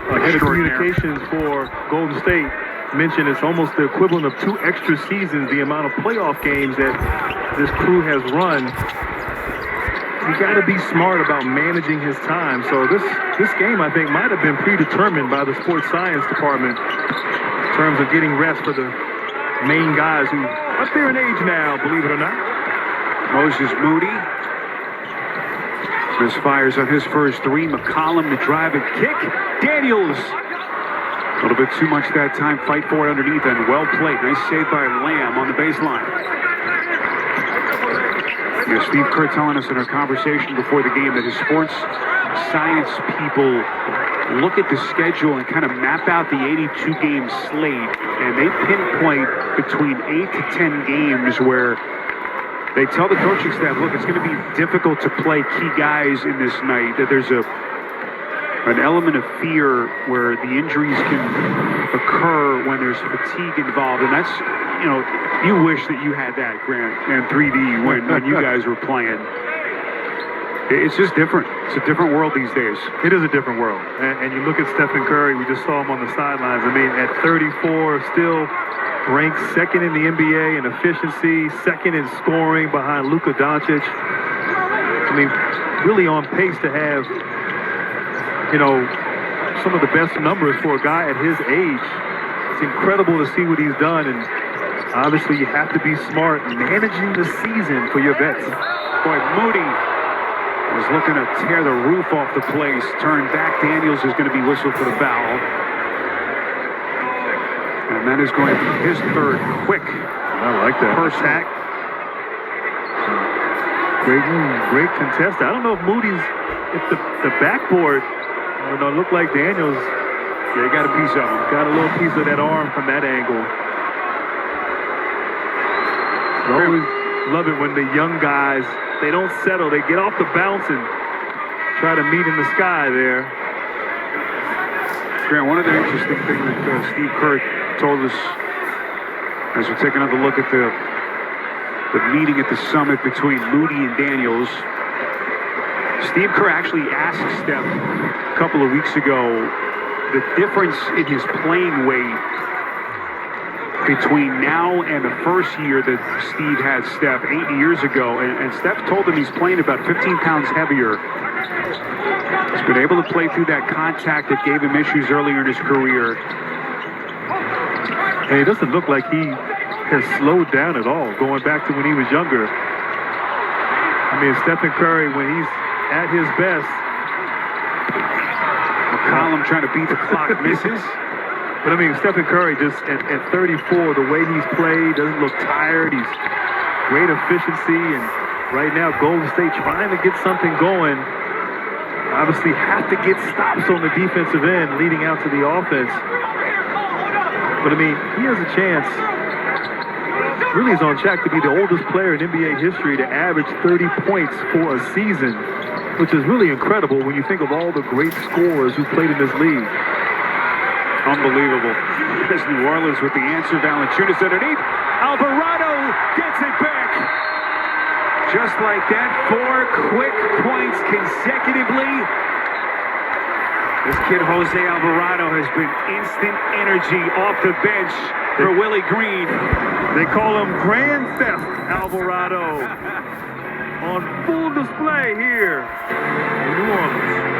Head of communications for Golden State mentioned it's almost the equivalent of 2 extra seasons, the amount of playoff games that this crew has run. You got to be smart about managing his time. So this game, I think, might have been predetermined by the sports science department in terms of getting rest for the main guys who are up there in age now, believe it or not. Moses Moody misfires on his first 3. McCollum to drive and kick. Daniels. A little bit too much that time. Fight for it underneath and well played. Nice save by Lamb on the baseline. Steve Kerr telling us in our conversation before the game that his sports science people look at the schedule and kind of map out the 82-game slate, and they pinpoint between 8 to 10 games where they tell the coaching staff, look, it's going to be difficult to play key guys in this night, that there's an element of fear where the injuries can occur when there's fatigue involved. And that's, you wish that you had that, Grant, and 3D when you guys were playing. It's just different. It's a different world these days. It is a different world. And you look at Stephen Curry, we just saw him on the sidelines. I mean, at 34, still ranked 2nd in the NBA in efficiency, 2nd in scoring behind Luka Doncic. I mean, really on pace to have, some of the best numbers for a guy at his age. It's incredible to see what he's done, and obviously you have to be smart managing the season for your vets. Boy, Moody was looking to tear the roof off the place. Turned back. Daniels is going to be whistled for the foul. And that is going to be his 3rd. Quick. I like that. First hack. Great contest. I don't know if Moody's, if the backboard, I don't know, looked like Daniels. Yeah, he got a piece of him. Got a little piece of that arm from that angle. I always love it when the young guys, they don't settle. They get off the bounce and try to meet in the sky there. Grant, one of the interesting things that Steve Kerr told us as we take another look at the meeting at the summit between Moody and Daniels. Steve Kerr actually asked Steph a couple of weeks ago the difference in his playing weight between now and the first year that Steve had Steph 8 years ago. And Steph told him he's playing about 15 pounds heavier. He's been able to play through that contact that gave him issues earlier in his career. And it doesn't look like he has slowed down at all, going back to when he was younger. I mean, Stephen Curry, when he's at his best. McCollum trying to beat the clock, misses. But I mean, Stephen Curry just at 34, the way he's played, doesn't look tired. He's great efficiency, and right now Golden State trying to get something going. Obviously have to get stops on the defensive end leading out to the offense. But I mean, he has a chance. Really is on track to be the oldest player in NBA history to average 30 points for a season, which is really incredible when you think of all the great scorers who played in this league. Unbelievable. There's New Orleans with the answer. Valanciunas underneath. Alvarado gets it back. Just like that, 4 quick points consecutively. This kid, Jose Alvarado, has been instant energy off the bench for Willie Green. They call him Grand Theft Alvarado on full display here in New Orleans.